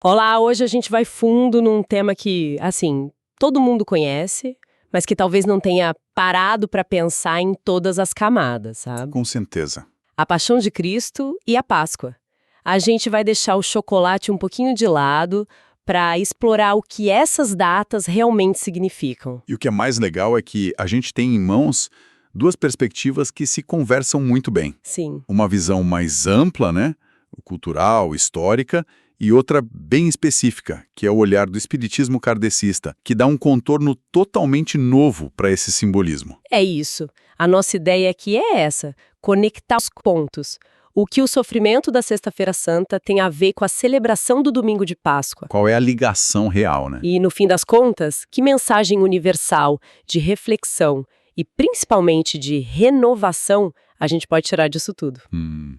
Olá, hoje a gente vai fundo num tema que, assim, todo mundo conhece, mas que talvez não tenha parado para pensar em todas as camadas, sabe? Com certeza. A Paixão de Cristo e a Páscoa. A gente vai deixar o chocolate um pouquinho de lado para explorar o que essas datas realmente significam. E o que é mais legal é que a gente tem em mãos duas perspectivas que se conversam muito bem. Sim, Uma visão mais ampla, né, cultural, histórica, e outra bem específica, que é o olhar do espiritismo kardecista, que dá um contorno totalmente novo para esse simbolismo. é isso. A nossa ideia aqui é essa, conectar os pontos. O que o sofrimento da Sexta-feira Santa tem a ver com a celebração do Domingo de Páscoa. Qual é a ligação real, né? E, no fim das contas, que mensagem universal, de reflexão e principalmente de renovação a gente pode tirar disso tudo?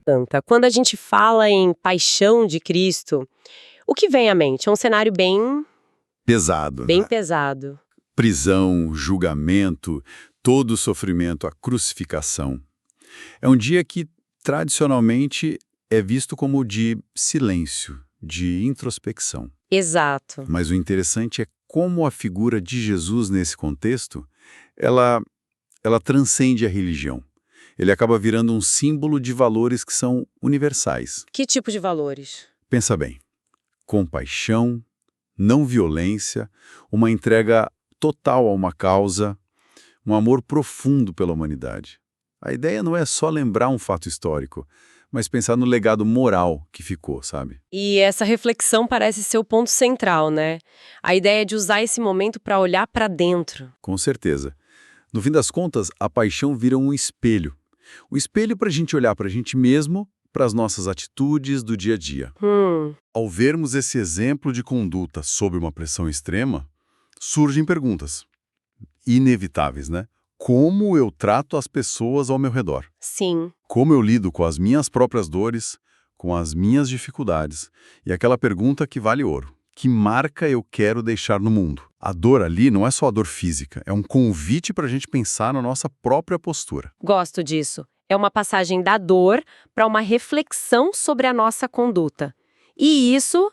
Santa. Quando a gente fala em paixão de Cristo, o que vem à mente? É um cenário bem Pesado, né? pesado. Prisão, julgamento, todo o sofrimento, a crucificação. É um dia que, tradicionalmente, é visto como de silêncio, de introspecção. Exato. Mas o interessante é como a figura de Jesus nesse contexto, ela transcende a religião. Ele acaba virando um símbolo de valores que são universais. Que tipo de valores? Pensa bem, compaixão, não violência, uma entrega total a uma causa, um amor profundo pela humanidade. A ideia não é só lembrar um fato histórico, mas pensar no legado moral que ficou, sabe? E essa reflexão parece ser o ponto central, né? A ideia de usar esse momento para olhar para dentro. Com certeza. No fim das contas, a paixão vira um espelho. Um espelho para a gente olhar para a gente mesmo, para as nossas atitudes do dia a dia. Ao vermos esse exemplo de conduta sob uma pressão extrema, surgem perguntas inevitáveis, né? Como eu trato as pessoas ao meu redor? Sim. Como eu lido com as minhas próprias dores, com as minhas dificuldades? E aquela pergunta que vale ouro. Que marca eu quero deixar no mundo? A dor ali não é só a dor física, é um convite para a gente pensar na nossa própria postura. Gosto disso. É uma passagem da dor para uma reflexão sobre a nossa conduta. E isso,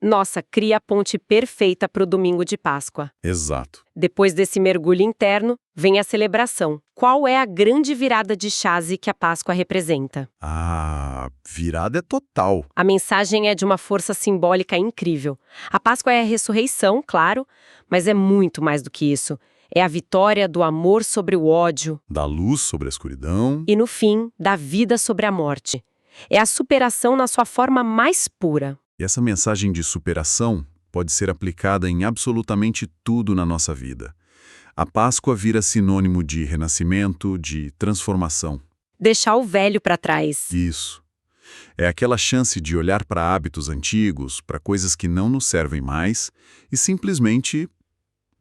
nossa, cria a ponte perfeita para o domingo de Páscoa. Exato. Depois desse mergulho interno, vem a celebração. Qual é a grande virada de chave que a Páscoa representa? A virada é total. A mensagem é de uma força simbólica incrível. A Páscoa é a ressurreição, claro, mas é muito mais do que isso. É a vitória do amor sobre o ódio Da luz sobre a escuridão. e, no fim, da vida sobre a morte. É a superação na sua forma mais pura. E essa mensagem de superação pode ser aplicada em absolutamente tudo na nossa vida. A Páscoa vira sinônimo de renascimento, de transformação. Deixar o velho para trás. Isso. É aquela chance de olhar para hábitos antigos, para coisas que não nos servem mais e simplesmente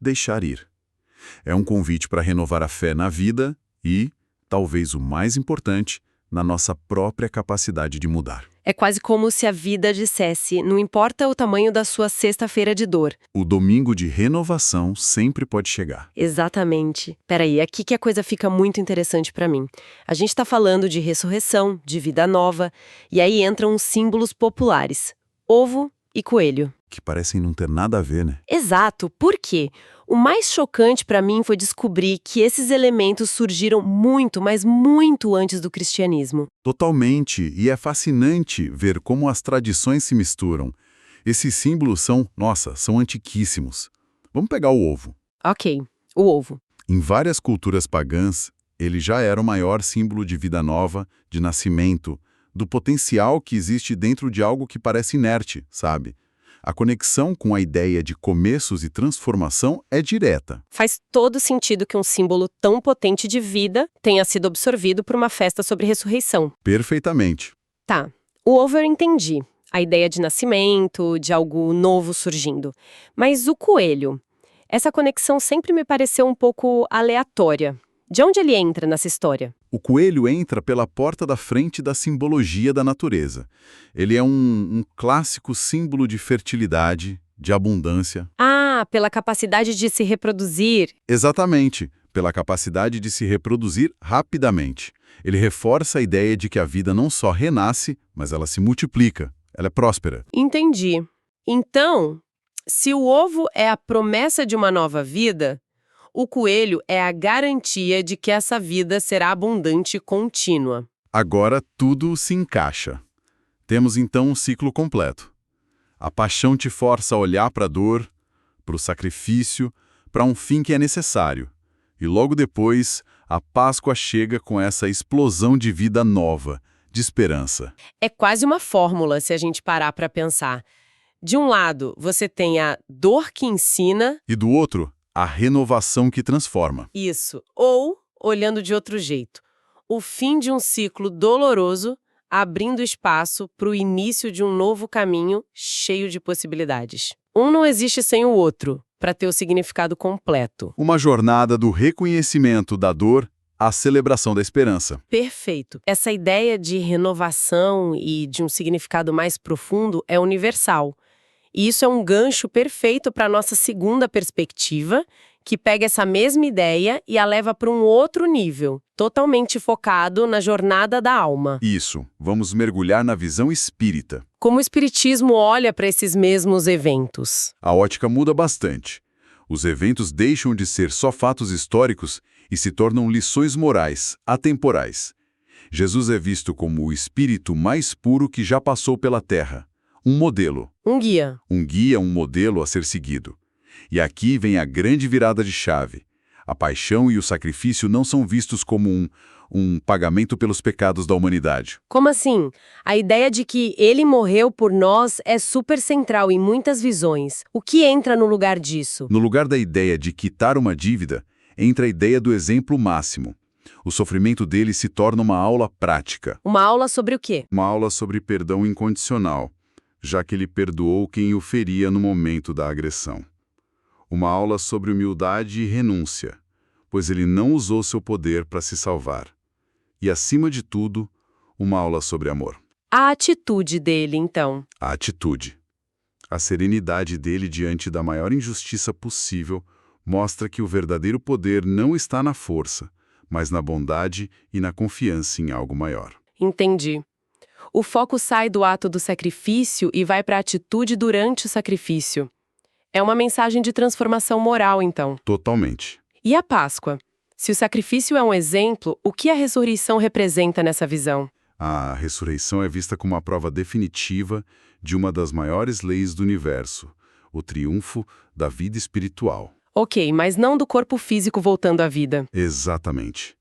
deixar ir. É um convite para renovar a fé na vida e, talvez o mais importante, na nossa própria capacidade de mudar. É quase como se a vida dissesse, não importa o tamanho da sua sexta-feira de dor. O domingo de renovação sempre pode chegar. Exatamente. Peraí, aqui que a coisa fica muito interessante pra mim. A gente tá falando de ressurreição, de vida nova, e aí entram os símbolos populares: ovo e coelho. Que parecem não ter nada a ver, né? Exato. Por quê? O mais chocante pra mim foi descobrir que esses elementos surgiram muito, mas muito antes do cristianismo. Totalmente. E é fascinante ver como as tradições se misturam. Esses símbolos são antiquíssimos. Vamos pegar o ovo. Ok, o ovo. Em várias culturas pagãs, ele já era o maior símbolo de vida nova, de nascimento, do potencial que existe dentro de algo que parece inerte, sabe? A conexão com a ideia de começos e transformação é direta. Faz todo sentido que um símbolo tão potente de vida tenha sido absorvido por uma festa sobre ressurreição. Perfeitamente. Tá, o ovo eu entendi. A ideia de nascimento, de algo novo surgindo. Mas o coelho? Essa conexão sempre me pareceu um pouco aleatória. De onde ele entra nessa história? O coelho entra pela porta da frente da simbologia da natureza. Ele é um clássico símbolo de fertilidade, de abundância. Ah, pela capacidade de se reproduzir. Exatamente, pela capacidade de se reproduzir rapidamente. Ele reforça a ideia de que a vida não só renasce, mas ela se multiplica. Ela é próspera. Entendi. Então, se o ovo é a promessa de uma nova vida, o coelho é a garantia de que essa vida será abundante e contínua. Agora tudo se encaixa. Temos então um ciclo completo. A paixão te força a olhar para a dor, para o sacrifício, para um fim que é necessário. E logo depois, a Páscoa chega com essa explosão de vida nova, de esperança. É quase uma fórmula se a gente parar para pensar. De um lado, você tem a dor que ensina. E do outro, a renovação que transforma. Isso. Ou, olhando de outro jeito, o fim de um ciclo doloroso, abrindo espaço para o início de um novo caminho cheio de possibilidades. Um não existe sem o outro, para ter o significado completo. Uma jornada do reconhecimento da dor à celebração da esperança. Perfeito. Essa ideia de renovação e de um significado mais profundo é universal. E isso é um gancho perfeito para a nossa segunda perspectiva, que pega essa mesma ideia e a leva para um outro nível, totalmente focado na jornada da alma. Isso. Vamos mergulhar na visão espírita. Como o espiritismo olha para esses mesmos eventos? A ótica muda bastante. Os eventos deixam de ser só fatos históricos e se tornam lições morais, atemporais. Jesus é visto como o espírito mais puro que já passou pela Terra. Um modelo. Um guia. Um guia, um modelo a ser seguido. E aqui vem a grande virada de chave. A paixão e o sacrifício não são vistos como um pagamento pelos pecados da humanidade. Como assim? A ideia de que ele morreu por nós é super central em muitas visões. O que entra no lugar disso? No lugar da ideia de quitar uma dívida, entra a ideia do exemplo máximo. O sofrimento dele se torna uma aula prática. Uma aula sobre o quê? Uma aula sobre perdão incondicional, já que ele perdoou quem o feria no momento da agressão. Uma aula sobre humildade e renúncia, pois ele não usou seu poder para se salvar. E, acima de tudo, uma aula sobre amor. A atitude dele, então. A atitude. A serenidade dele diante da maior injustiça possível mostra que o verdadeiro poder não está na força, mas na bondade e na confiança em algo maior. Entendi. O foco sai do ato do sacrifício e vai para a atitude durante o sacrifício. É uma mensagem de transformação moral, então. Totalmente. E a Páscoa? Se o sacrifício é um exemplo, o que a ressurreição representa nessa visão? A ressurreição é vista como a prova definitiva de uma das maiores leis do universo, o triunfo da vida espiritual. Ok, mas não do corpo físico voltando à vida. Exatamente.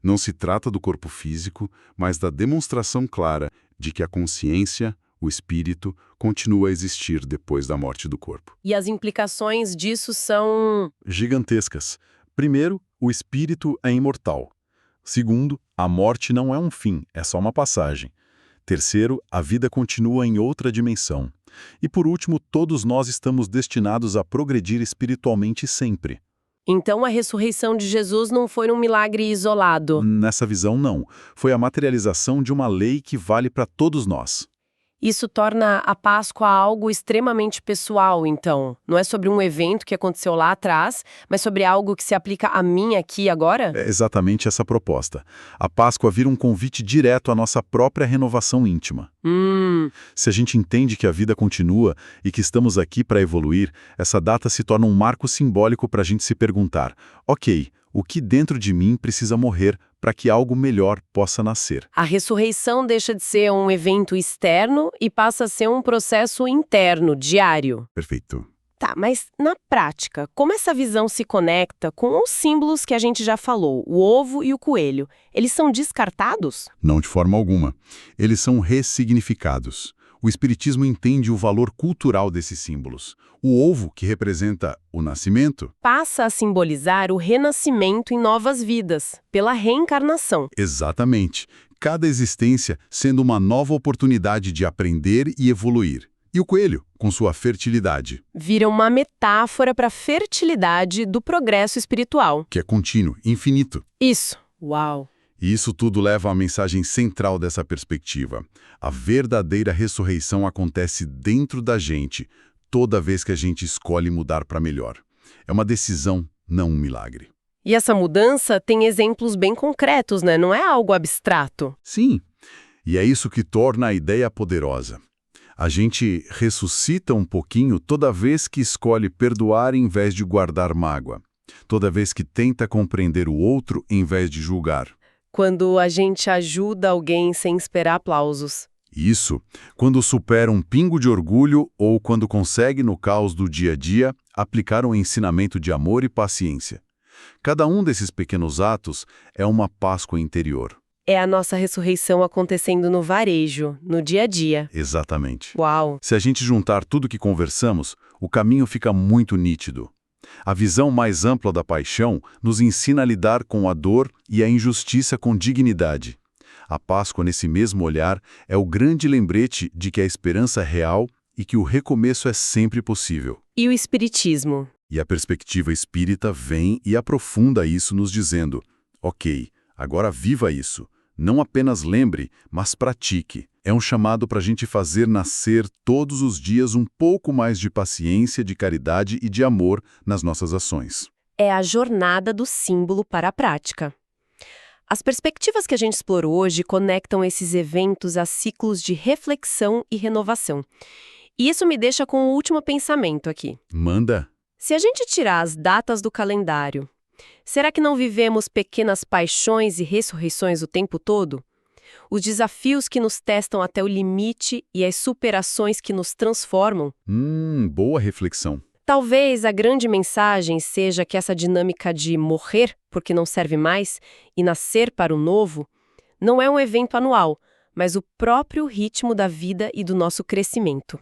Não se trata do corpo físico, mas da demonstração clara de que a consciência, o espírito, continua a existir depois da morte do corpo. E as implicações disso são... gigantescas. Primeiro, o espírito é imortal. Segundo, a morte não é um fim, é só uma passagem. Terceiro, a vida continua em outra dimensão. E por último, todos nós estamos destinados a progredir espiritualmente sempre. Então a ressurreição de Jesus não foi um milagre isolado. Nessa visão, não. Foi a materialização de uma lei que vale para todos nós. Isso torna a Páscoa algo extremamente pessoal, então. Não é sobre um evento que aconteceu lá atrás, mas sobre algo que se aplica a mim aqui e agora? É exatamente essa proposta. A Páscoa vira um convite direto à nossa própria renovação íntima. Se a gente entende que a vida continua e que estamos aqui para evoluir, essa data se torna um marco simbólico para a gente se perguntar: ok, o que dentro de mim precisa morrer para que algo melhor possa nascer? A ressurreição deixa de ser um evento externo e passa a ser um processo interno, diário. Perfeito. Tá, mas na prática, como essa visão se conecta com os símbolos que a gente já falou, o ovo e o coelho? Eles são descartados? Não de forma alguma. Eles são ressignificados. O Espiritismo entende o valor cultural desses símbolos. O ovo, que representa o nascimento, passa a simbolizar o renascimento em novas vidas, pela reencarnação. Exatamente. Cada existência sendo uma nova oportunidade de aprender e evoluir. E o coelho, com sua fertilidade, vira uma metáfora para a fertilidade do progresso espiritual. que é contínuo, infinito. Isso. Uau! E isso tudo leva à mensagem central dessa perspectiva. A verdadeira ressurreição acontece dentro da gente, toda vez que a gente escolhe mudar para melhor. É uma decisão, não um milagre. E essa mudança tem exemplos bem concretos, né? Não é algo abstrato. Sim, e é isso que torna a ideia poderosa. A gente ressuscita um pouquinho toda vez que escolhe perdoar em vez de guardar mágoa. Toda vez que tenta compreender o outro em vez de julgar. Quando a gente ajuda alguém sem esperar aplausos. Isso, quando supera um pingo de orgulho ou quando consegue, no caos do dia a dia, aplicar um ensinamento de amor e paciência. Cada um desses pequenos atos é uma Páscoa interior. É a nossa ressurreição acontecendo no varejo, no dia a dia. Exatamente. Uau! Se a gente juntar tudo que conversamos, o caminho fica muito nítido. A visão mais ampla da paixão nos ensina a lidar com a dor e a injustiça com dignidade. A Páscoa, nesse mesmo olhar, é o grande lembrete de que a esperança é real e que o recomeço é sempre possível. E o Espiritismo? E a perspectiva espírita vem e aprofunda isso nos dizendo: ok, agora viva isso. Não apenas lembre, mas pratique. É um chamado para a gente fazer nascer todos os dias um pouco mais de paciência, de caridade e de amor nas nossas ações. É a jornada do símbolo para a prática. As perspectivas que a gente explorou hoje conectam esses eventos a ciclos de reflexão e renovação. E isso me deixa com o último pensamento aqui. Manda! Se a gente tirar as datas do calendário, será que não vivemos pequenas paixões e ressurreições o tempo todo? Os desafios que nos testam até o limite e as superações que nos transformam? Boa reflexão. Talvez a grande mensagem seja que essa dinâmica de morrer porque não serve mais e nascer para o novo não é um evento anual, mas o próprio ritmo da vida e do nosso crescimento.